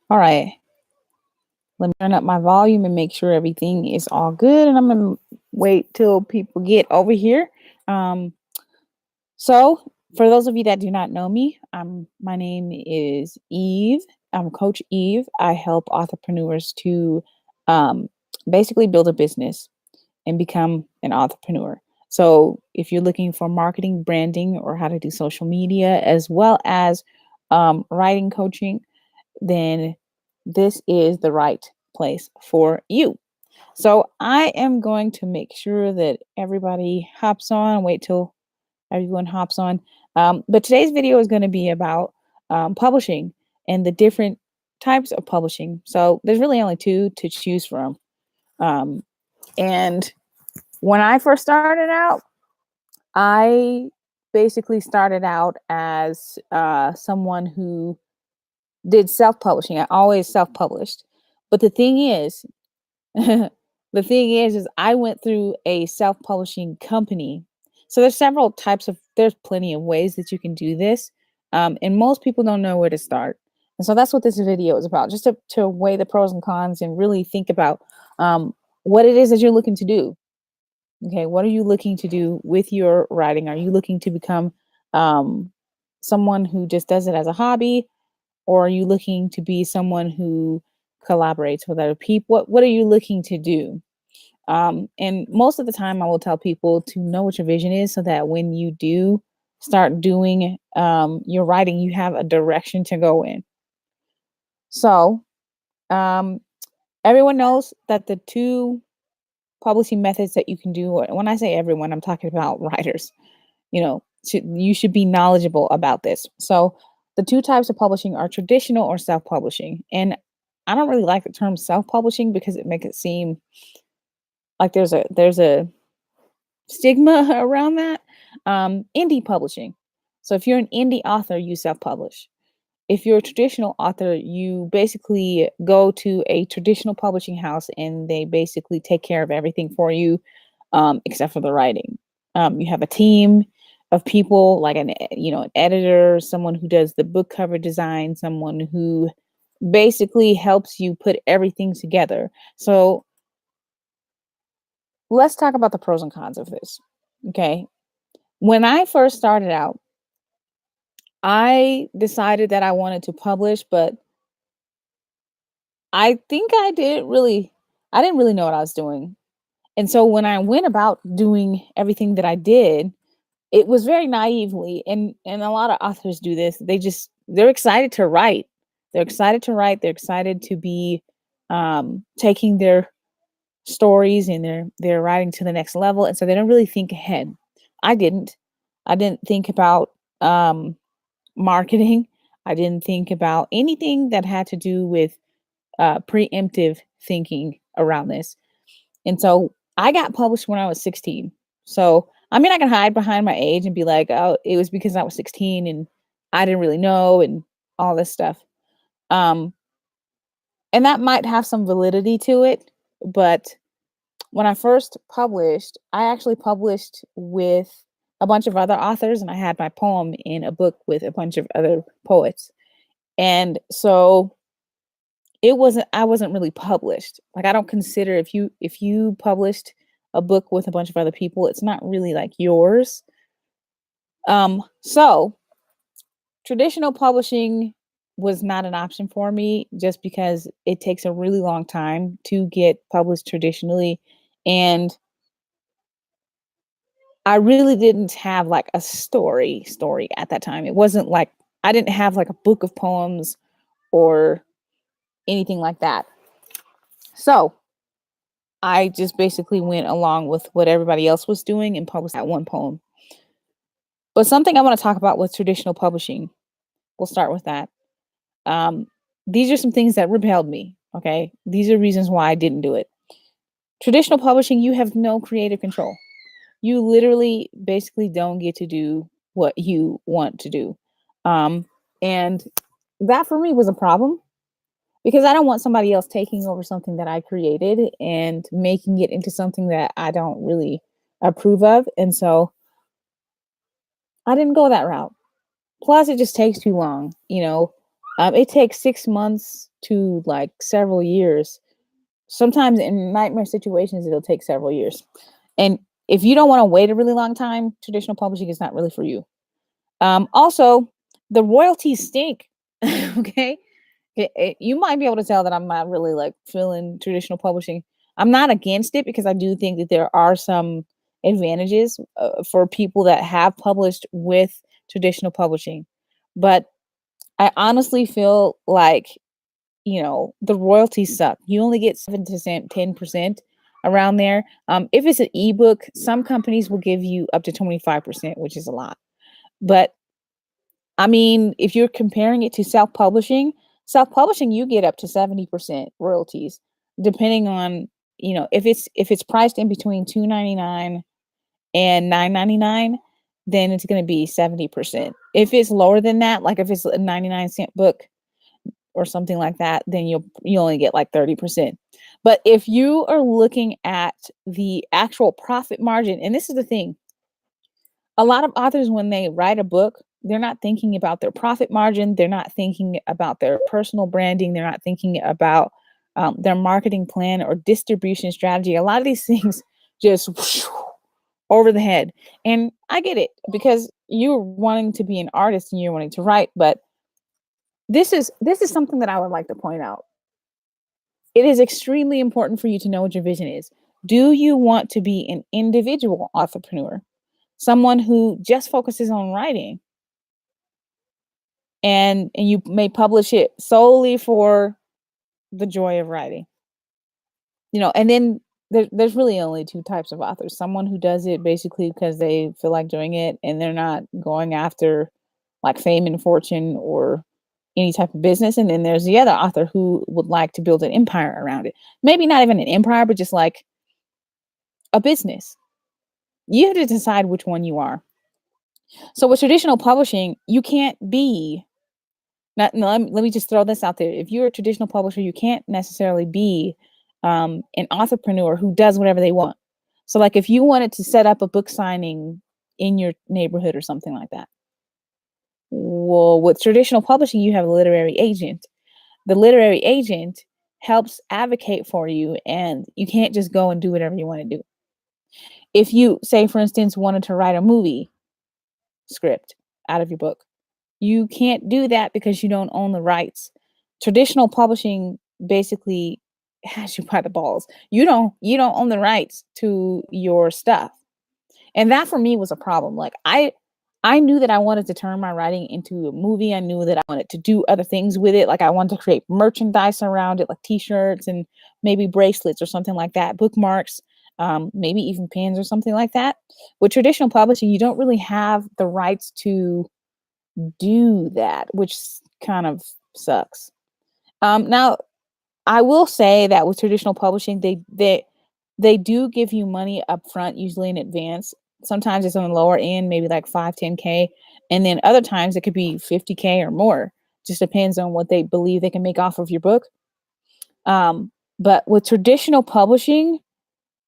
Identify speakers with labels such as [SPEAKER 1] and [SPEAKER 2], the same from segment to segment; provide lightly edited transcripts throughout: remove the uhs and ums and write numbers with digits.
[SPEAKER 1] All right. Let me turn up my volume and make sure everything is all good. And I'm going to wait till people get over here. Um, so, for those of you that do not know me, my name is Eve. I'm Coach Eve. I help entrepreneurs to um, basically build a business and become an entrepreneur. So, if you're looking for marketing, branding, or how to do social media, as well as writing coaching, then this is the right place for you. So I am going to make sure that everybody hops on, wait till everyone hops on. But today's video is going to be about publishing and the different types of publishing. So there's really only two to choose from. Um, and when I first started out, I basically started out as someone who did self-publishing. I always self-published. But the thing is, is I went through a self-publishing company. So there's plenty of ways that you can do this. And most people don't know where to start. And so that's what this video is about, just to weigh the pros and cons and really think about what it is that you're looking to do. Okay, what are you looking to do with your writing? Are you looking to become someone who just does it as a hobby? Or are you looking to be someone who collaborates with other people? What are you looking to do? And most of the time, I will tell people to know what your vision is so that when you do start doing your writing, you have a direction to go in. So, um, everyone knows that the two publishing methods that you can do, when I say everyone, I'm talking about writers, you should be knowledgeable about this. So, the two types of publishing are traditional or self publishing. And I don't really like the term self publishing because it makes it seem like there's a stigma around that. Indie publishing. So if you're an indie author, you self-publish. If you're a traditional author, you basically go to a traditional publishing house and they basically take care of everything for you, except for the writing. You have a team of people like an editor, someone who does the book cover design, someone who basically helps you put everything together. So let's talk about the pros and cons of this. Okay. When I first started out, I decided that I wanted to publish, but I think I didn't really know what I was doing. And so when I went about doing everything that I did, it was very naively, and a lot of authors do this. They're excited to write. They're excited to write. They're excited to be taking their stories and their writing to the next level, and so they don't really think ahead. I didn't. I didn't think about marketing. I didn't think about anything that had to do with preemptive thinking around this. And so I got published when I was 16. So, I mean, I can hide behind my age and be like, oh, it was because I was 16 and I didn't really know and all this stuff. Um, and that might have some validity to it. But when I first published, I actually published with a bunch of other authors and I had my poem in a book with a bunch of other poets. And so I wasn't really published. Like I don't consider if you published a book with a bunch of other people, it's not really like yours. So traditional publishing was not an option for me just because it takes a really long time to get published traditionally. And I really didn't have like a story at that time. It wasn't like I didn't have like a book of poems or anything like that. So I just basically went along with what everybody else was doing and published that one poem. But something I want to talk about with traditional publishing, we'll start with that. Um, these are some things that repelled me. Okay. These are reasons why I didn't do it. Traditional publishing, you have no creative control. You literally basically don't get to do what you want to do. Um, and that for me was a problem because I don't want somebody else taking over something that I created and making it into something that I don't really approve of. And so I didn't go that route. Plus, it just takes too long. It takes 6 months to like several years. Sometimes in nightmare situations, it'll take several years. And if you don't want to wait a really long time, traditional publishing is not really for you. Also, the royalties stink. Okay. You might be able to tell that I'm not really like feeling traditional publishing. I'm not against it because I do think that there are some advantages for people that have published with traditional publishing. But I honestly feel like, the royalties suck. You only get 7%, 10% around there. If it's an ebook, some companies will give you up to 25%, which is a lot. But I mean, if you're comparing it to self-publishing, you get up to 70% royalties, depending on, if it's priced in between 2.99 and 9.99, then it's going to be 70%. If it's lower than that, like if it's a 99-cent book or something like that, then you only get like 30%. But if you are looking at the actual profit margin, and this is the thing, a lot of authors, when they write a book, they're not thinking about their profit margin. They're not thinking about their personal branding. They're not thinking about their marketing plan or distribution strategy. A lot of these things just whoosh, over the head. And I get it because you're wanting to be an artist and you're wanting to write. But this is something that I would like to point out. It is extremely important for you to know what your vision is. Do you want to be an individual entrepreneur? Someone who just focuses on writing, and you may publish it solely for the joy of writing. And then there's really only two types of authors. Someone who does it basically because they feel like doing it and they're not going after like fame and fortune or any type of business. And then there's the other author who would like to build an empire around it. Maybe not even an empire, but just like a business. You have to decide which one you are. So with traditional publishing, you can't be not no, let me just throw this out there. If you're a traditional publisher, you can't necessarily be an entrepreneur who does whatever they want. So like if you wanted to set up a book signing in your neighborhood or something like that. Well, with traditional publishing, you have a literary agent. The literary agent helps advocate for you, and you can't just go and do whatever you want to do. If you, say, for instance, wanted to write a movie script out of your book, you can't do that because you don't own the rights. Traditional publishing basically has you by the balls. You don't own the rights to your stuff. And that for me was a problem. Like I knew that I wanted to turn my writing into a movie. I knew that I wanted to do other things with it. Like I wanted to create merchandise around it, like t-shirts and maybe bracelets or something like that, bookmarks, maybe even pins or something like that. With traditional publishing, you don't really have the rights to do that, which kind of sucks. Now, I will say that with traditional publishing, they do give you money up front, usually in advance. Sometimes it's on the lower end, maybe like 5, 10K. And then other times it could be 50K or more. Just depends on what they believe they can make off of your book. But with traditional publishing,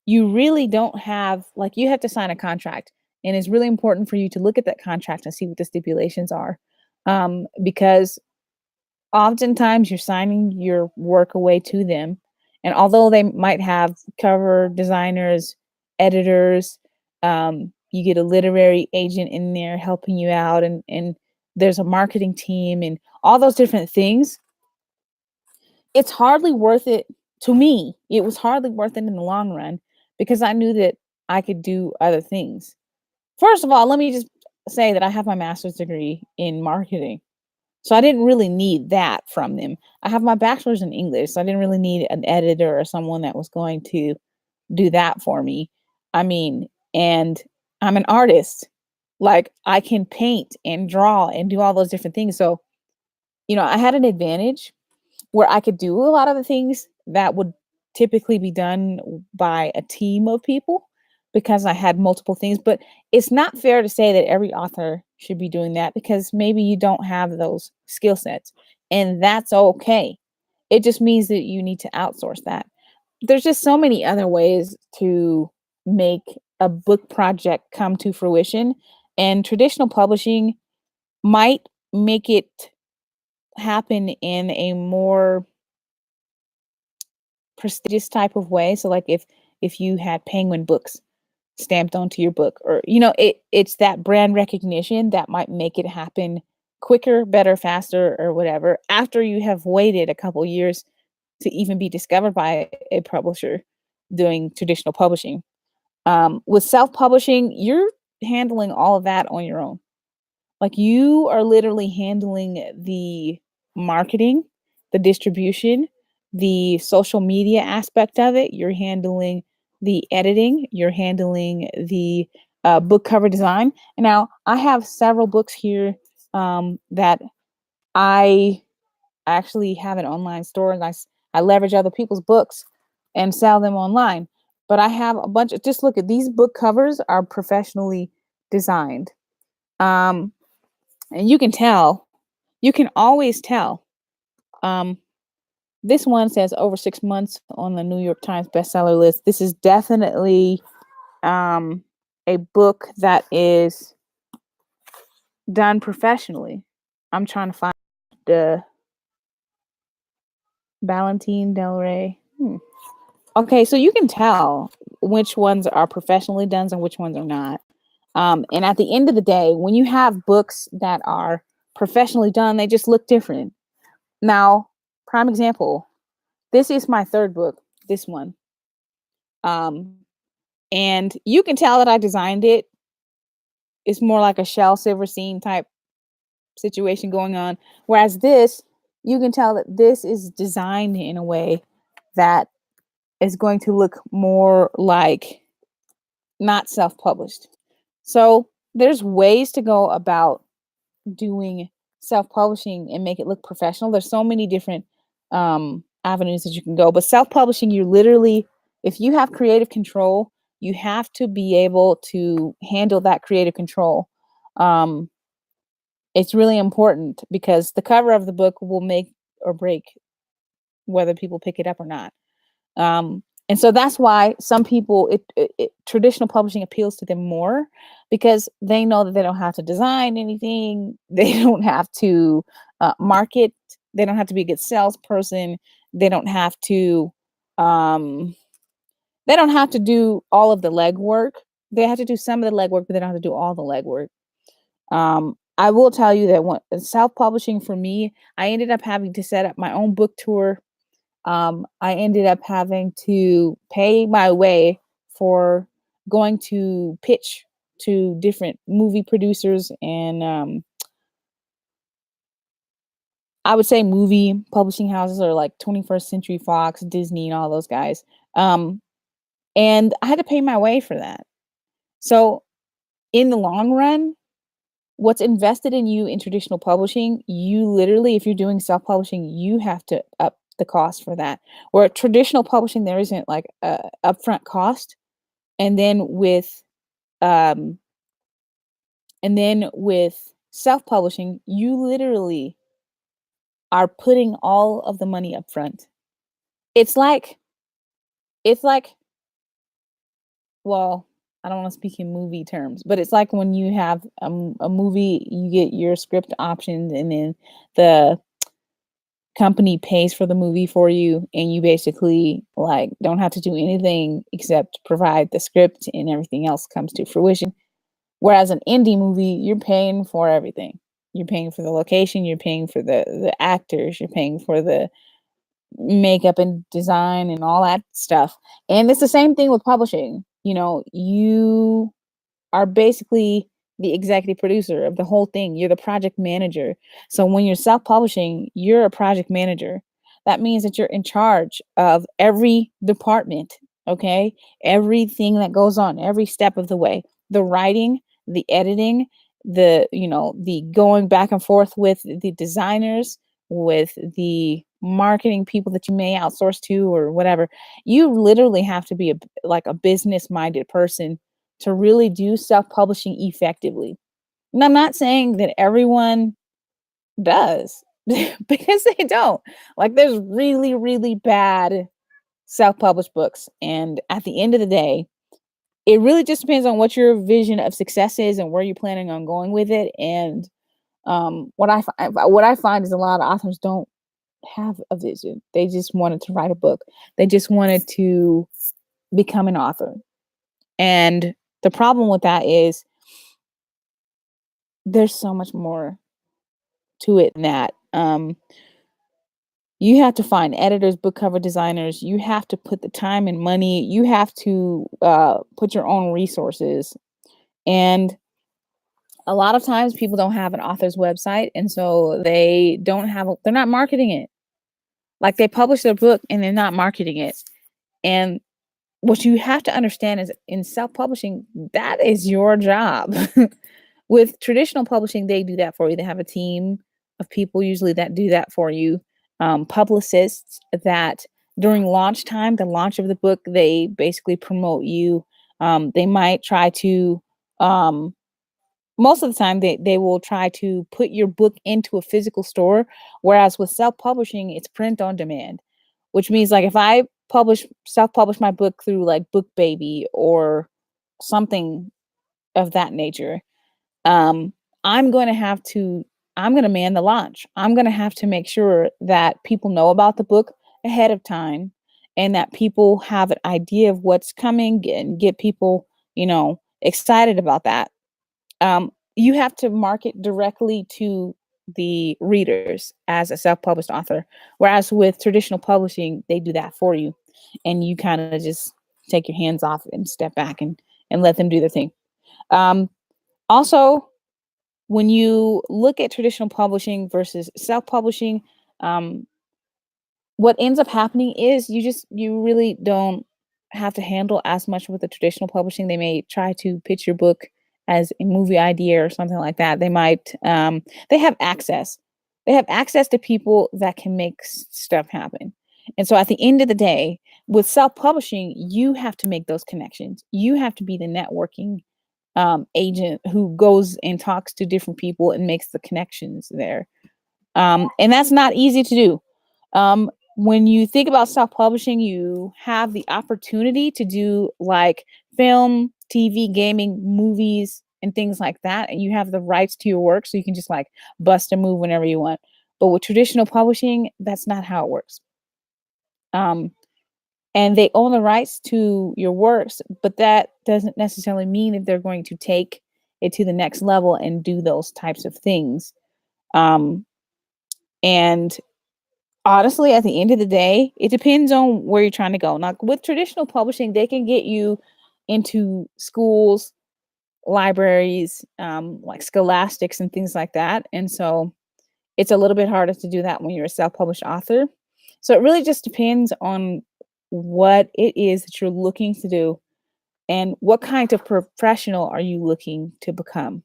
[SPEAKER 1] you really don't have, like, you have to sign a contract. And it's really important for you to look at that contract and see what the stipulations are. Because oftentimes you're signing your work away to them. And although they might have cover designers, editors, you get a literary agent in there helping you out, and there's a marketing team and all those different things. It's hardly worth it to me. It was hardly worth it in the long run because I knew that I could do other things. First of all, let me just say that I have my master's degree in marketing. So I didn't really need that from them. I have my bachelor's in English, so I didn't really need an editor or someone that was going to do that for me. I mean, and I'm an artist. Like I can paint and draw and do all those different things. So, I had an advantage where I could do a lot of the things that would typically be done by a team of people because I had multiple things. But it's not fair to say that every author should be doing that because maybe you don't have those skill sets, and that's okay. It just means that you need to outsource that. There's just so many other ways to make a book project come to fruition, and traditional publishing might make it happen in a more prestigious type of way. So like if you had Penguin Books stamped onto your book, or it's that brand recognition that might make it happen quicker, better, faster, or whatever, after you have waited a couple years to even be discovered by a publisher doing traditional publishing. With self-publishing, you're handling all of that on your own. Like, you are literally handling the marketing, the distribution, the social media aspect of it. You're handling the editing. You're handling the book cover design. And now I have several books here that I actually have an online store, and I leverage other people's books and sell them online. But I have a bunch of, just look at these book covers are professionally designed. Um, and you can always tell. Um, this one says over 6 months on the New York Times bestseller list. This is definitely a book that is done professionally. I'm trying to find the Valentine Del Rey. Okay, so you can tell which ones are professionally done and which ones are not. And at the end of the day, when you have books that are professionally done, they just look different. Now, prime example, this is my third book, this one. And you can tell that I designed it. It's more like a Shel Silverstein type situation going on. Whereas this, you can tell that this is designed in a way that is going to look more like not self-published. So there's ways to go about doing self-publishing and make it look professional. There's so many different avenues that you can go, but self-publishing, you literally, if you have creative control, you have to be able to handle that creative control. It's really important because the cover of the book will make or break whether people pick it up or not. And so that's why some people, traditional publishing appeals to them more, because they know that they don't have to design anything. They don't have to market. They don't have to be a good salesperson. They don't have to, they don't have to do all of the legwork. They have to do some of the legwork, but they don't have to do all the legwork. I will tell you that when self-publishing for me, I ended up having to set up my own book tour. I ended up having to pay my way for going to pitch to different movie producers and I would say movie publishing houses are like 21st Century Fox, Disney, and all those guys. And I had to pay my way for that. So in the long run, what's invested in you in traditional publishing, you literally, if you're doing self-publishing, you have to up the cost for that. Where traditional publishing, there isn't like a upfront cost. And then with um self-publishing, you literally are putting all of the money up front. It's like, it's like, well, I don't want to speak in movie terms, but it's like when you have a movie, you get your script options, and then the company pays for the movie for you, and you basically like don't have to do anything except provide the script, and everything else comes to fruition. Whereas an indie movie, you're paying for everything. You're paying for the location, you're paying for the actors, you're paying for the makeup and design and all that stuff. And it's the same thing with publishing. You know, you are basically the executive producer of the whole thing. You're the project manager. So when you're self-publishing, you're a project manager. That means that you're in charge of every department, okay? Everything that goes on, every step of the way. The writing, the editing, the going back and forth with the designers, with the marketing people that you may outsource to or whatever. You literally have to be like a business-minded person to really do self-publishing effectively. And I'm not saying that everyone does because they don't. Like, there's really, really bad self-published books. And at the end of the day, it really just depends on what your vision of success is and where you're planning on going with it. And What I find is a lot of authors don't have a vision. They just wanted to write a book. They just wanted to become an author. And the problem with that is there's so much more to it than that. You have to find editors, book cover designers. You have to put the time and money. You have to put your own resources. And a lot of times people don't have an author's website. And so they're not marketing it. Like they publish their book and they're not marketing it. And what you have to understand is in self-publishing, that is your job. With traditional publishing, they do that for you. They have a team of people usually that do that for you. Publicists that during launch time, the launch of the book, they basically promote you. They might try to, most of the time, they will try to put your book into a physical store. Whereas with self-publishing, it's print on demand, which means like if I self-publish my book through like BookBaby or something of that nature, um, I'm going to have to, I'm going to man the launch. I'm going to have to make sure that people know about the book ahead of time and that people have an idea of what's coming and get people, excited about that. You have to market directly to the readers as a self-published author. Whereas with traditional publishing, they do that for you. And you kind of just take your hands off and step back and let them do their thing. Also, when you look at traditional publishing versus self-publishing, um, what ends up happening is you really don't have to handle as much with the traditional publishing. They may try to pitch your book as a movie idea or something like that. They might they have access. They have access to people that can make stuff happen. And so at the end of the day, with self-publishing, you have to make those connections. You have to be the networking agent who goes and talks to different people and makes the connections there. And that's not easy to do. When you think about self-publishing, you have the opportunity to do like film, TV, gaming, movies, and things like that. And you have the rights to your work, so you can just like bust a move whenever you want. But with traditional publishing, that's not how it works. Um, and they own the rights to your works, but that doesn't necessarily mean that they're going to take it to the next level and do those types of things. And honestly, at the end of the day, it depends on where you're trying to go. Now, with traditional publishing, they can get you into schools, libraries, like scholastics and things like that. And so it's a little bit harder to do that when you're a self-published author. So it really just depends on what it is that you're looking to do and what kind of professional are you looking to become,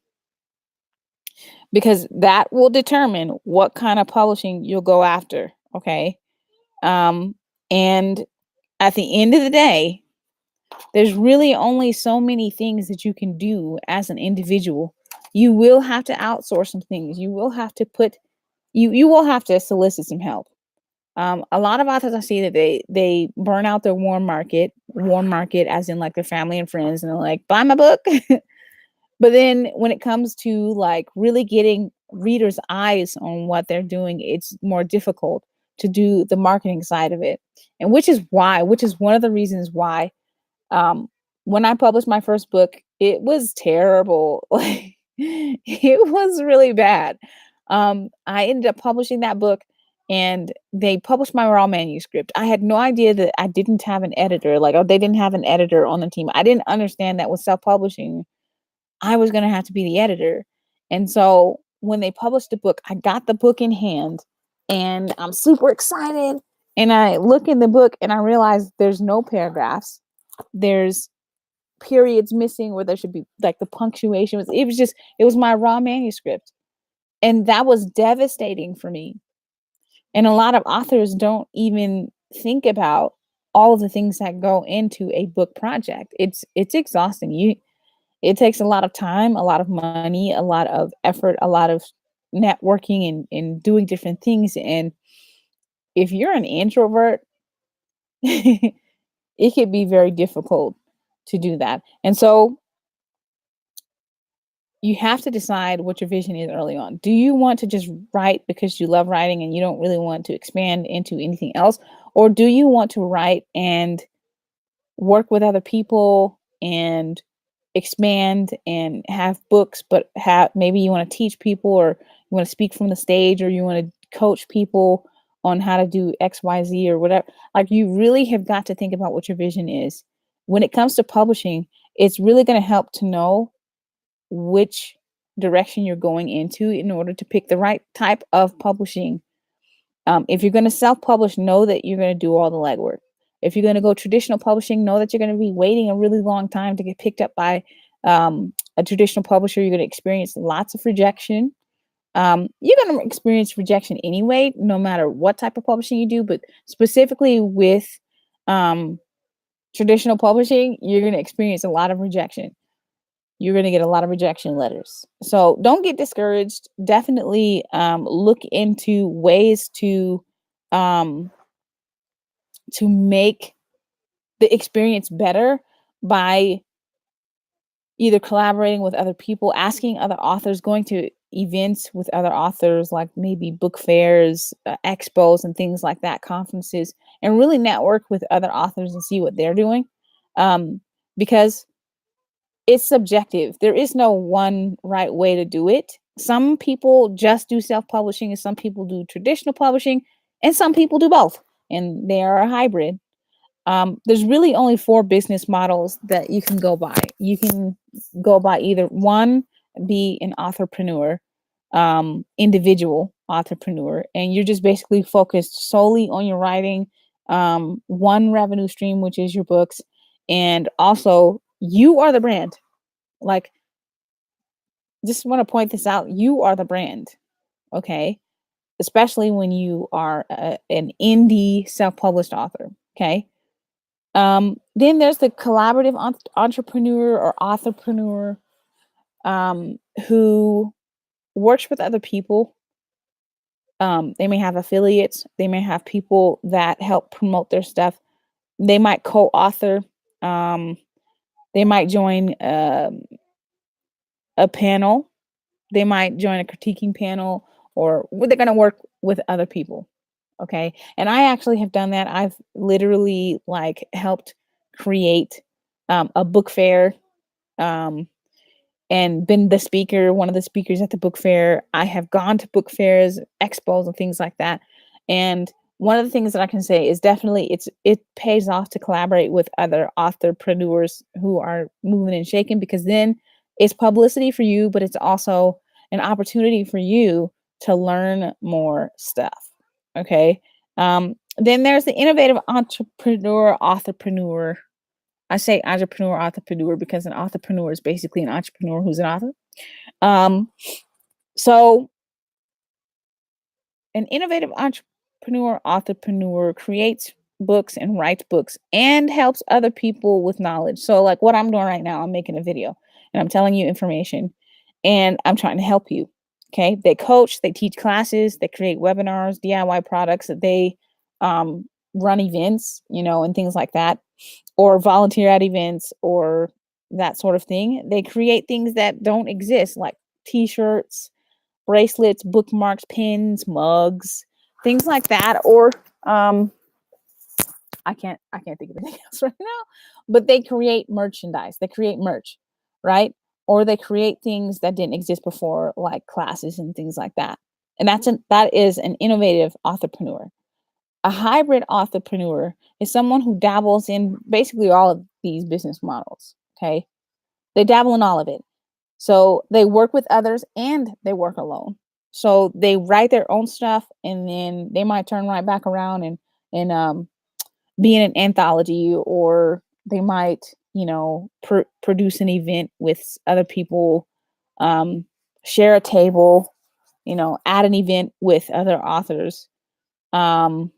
[SPEAKER 1] because that will determine what kind of publishing you'll go after. Okay. And at the end of the day, there's really only so many things that you can do as an individual. You will have to outsource some things. You will have to you will have to solicit some help. A lot of authors I see that they burn out their warm market as in like their family and friends, and they're like, buy my book. But then when it comes to like really getting readers' eyes on what they're doing, it's more difficult to do the marketing side of it. And which is one of the reasons why when I published my first book, it was terrible. Like it was really bad. I ended up publishing that book and they published my raw manuscript. I had no idea that I didn't have an editor. Like, oh, they didn't have an editor on the team. I didn't understand that with self-publishing, I was going to have to be the editor. And so when they published the book, I got the book in hand and I'm super excited. And I look in the book and I realize there's no paragraphs. There's periods missing where there should be, like the punctuation it was my raw manuscript. And that was devastating for me. And a lot of authors don't even think about all of the things that go into a book project. It's exhausting. It takes a lot of time, a lot of money, a lot of effort, a lot of networking and doing different things. And if you're an introvert, it could be very difficult to do that. And so you have to decide what your vision is early on. Do you want to just write because you love writing and you don't really want to expand into anything else? Or do you want to write and work with other people and expand and have books, but have maybe you want to teach people, or you want to speak from the stage, or you want to coach people on how to do XYZ or whatever. Like, you really have got to think about what your vision is. When it comes to publishing, it's really going to help to know which direction you're going into in order to pick the right type of publishing. If you're going to self-publish, know that you're going to do all the legwork. If you're going to go traditional publishing, know that you're going to be waiting a really long time to get picked up by a traditional publisher. You're going to experience lots of rejection. You're going to experience rejection anyway, no matter what type of publishing you do, but specifically with traditional publishing, you're going to experience a lot of rejection. You're going to get a lot of rejection letters. So don't get discouraged. Definitely look into ways um, to make the experience better by either collaborating with other people, asking other authors, going to events with other authors, like maybe book fairs, expos, and things like that, conferences, and really network with other authors and see what they're doing. Because it's subjective. There is no one right way to do it. Some people just do self-publishing, and some people do traditional publishing, and some people do both, and they are a hybrid. There's really only 4 business models that you can go by. You can go by either one, be an entrepreneur, individual entrepreneur, and you're just basically focused solely on your writing, one revenue stream, which is your books, and also you are the brand. Like, just want to point this out. You are the brand, okay? Especially when you are an indie self-published author, okay? Then there's the collaborative entrepreneur or authorpreneur, who works with other people. They may have affiliates. They may have people that help promote their stuff. They might co-author. They might join a panel. They might join a critiquing panel, or they're going to work with other people. Okay. And I actually have done that. I've literally like helped create a book fair, um, and been the speaker, one of the speakers at the book fair. I have gone to book fairs, expos, and things like that. And one of the things that I can say is definitely it pays off to collaborate with other authorpreneurs who are moving and shaking, because then it's publicity for you, but it's also an opportunity for you to learn more stuff. Okay. Then there's the innovative entrepreneur, authorpreneur. I say entrepreneur, authorpreneur because an authorpreneur is basically an entrepreneur who's an author. Um, so an innovative entrepreneur, authorpreneur creates books and writes books and helps other people with knowledge. So, like what I'm doing right now, I'm making a video and I'm telling you information and I'm trying to help you. Okay. They coach, they teach classes, they create webinars, DIY products, they run events, and things like that, or volunteer at events or that sort of thing. They create things that don't exist, like t-shirts, bracelets, bookmarks, pins, mugs, things like that. Or I can't think of anything else right now, but they create merchandise. They create merch, right? Or they create things that didn't exist before, like classes and things like that. And that is an innovative entrepreneur. A hybrid entrepreneur is someone who dabbles in basically all of these business models. Okay. They dabble in all of it. So they work with others and they work alone. So they write their own stuff and then they might turn right back around and be in an anthology, or they might, produce an event with other people, share a table, add an event with other authors. Um,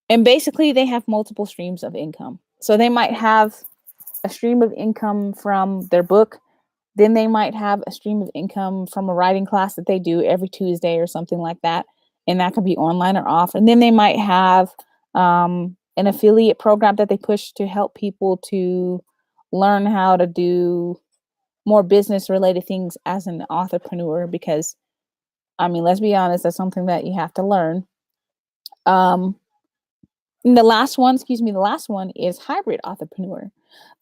[SPEAKER 1] and basically they have multiple streams of income. So they might have a stream of income from their book. Then they might have a stream of income from a writing class that they do every Tuesday or something like that. And that could be online or off. And then they might have an affiliate program that they push to help people to learn how to do more business related things as an entrepreneur, because I mean, let's be honest, that's something that you have to learn. Um, and the last one is hybrid entrepreneur.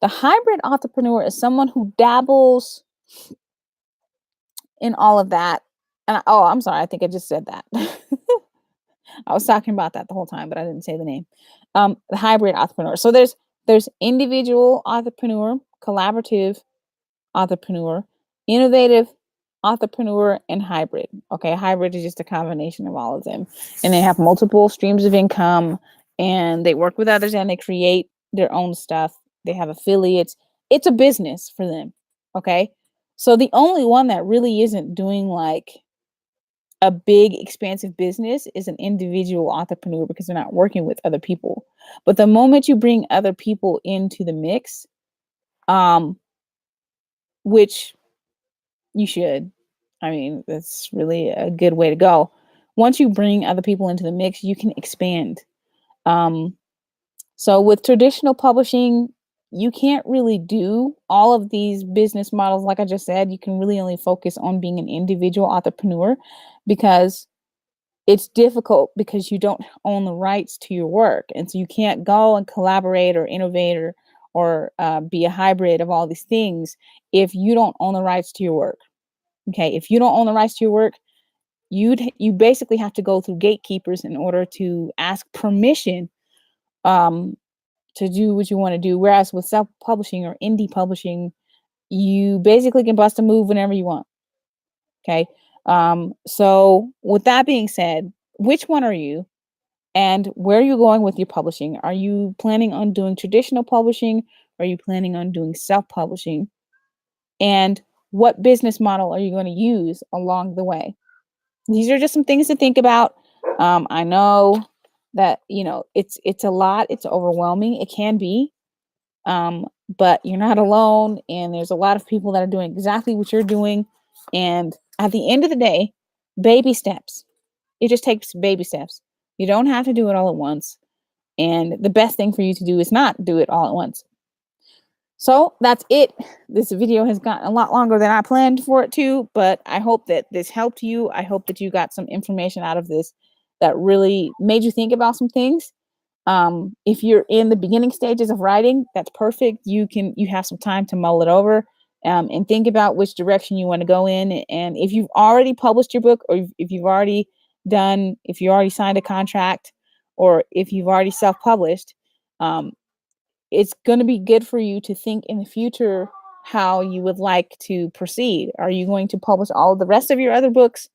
[SPEAKER 1] The hybrid entrepreneur is someone who dabbles in all of that. And oh, I'm sorry, I think I just said that. I was talking about that the whole time, but I didn't say the name. The hybrid entrepreneur. So there's individual entrepreneur, collaborative entrepreneur, innovative entrepreneur, and hybrid. Okay, hybrid is just a combination of all of them. And they have multiple streams of income, and they work with others, and they create their own stuff. They have affiliates. It's a business for them. Okay. So the only one that really isn't doing like a big expansive business is an individual entrepreneur, because they're not working with other people. But the moment you bring other people into the mix, um, which you should. I mean, that's really a good way to go. Once you bring other people into the mix, you can expand. Um, so with traditional publishing, you can't really do all of these business models. Like I just said, you can really only focus on being an individual entrepreneur, because it's difficult because you don't own the rights to your work. And so you can't go and collaborate or innovate or be a hybrid of all these things if you don't own the rights to your work. Okay, if you don't own the rights to your work, you basically have to go through gatekeepers in order to ask permission um, to do what you want to do. Whereas with self-publishing or indie publishing, you basically can bust a move whenever you want. Okay. So with that being said, which one are you? And where are you going with your publishing? Are you planning on doing traditional publishing? Are you planning on doing self-publishing? And what business model are you going to use along the way? These are just some things to think about. I know that it's a lot. It's overwhelming. It can be, but you're not alone, and there's a lot of people that are doing exactly what you're doing. And at the end of the day, baby steps. It just takes baby steps. You don't have to do it all at once. And the best thing for you to do is not do it all at once. So that's it. This video has gotten a lot longer than I planned for it to, but I hope that this helped you. I hope that you got some information out of this that really made you think about some things. If you're in the beginning stages of writing, that's perfect. You have some time to mull it over and think about which direction you want to go in. And if you've already published your book, or if you already signed a contract, or if you've already self-published, it's going to be good for you to think in the future how you would like to proceed. Are you going to publish all of the rest of your other books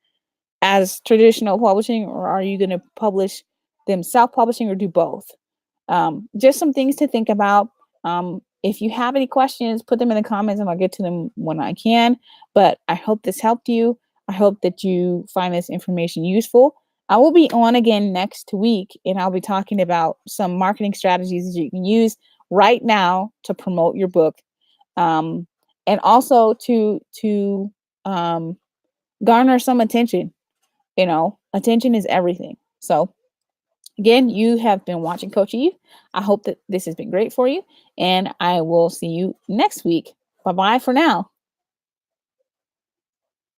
[SPEAKER 1] as traditional publishing, or are you going to publish them self-publishing, or do both? Just some things to think about. If you have any questions, put them in the comments and I'll get to them when I can. But I hope this helped you. I hope that you find this information useful. I will be on again next week, and I'll be talking about some marketing strategies that you can use right now to promote your book, and also to garner some attention. Attention is everything. So again, you have been watching Coach Eve. I hope that this has been great for you, and I will see you next week. Bye-bye for now.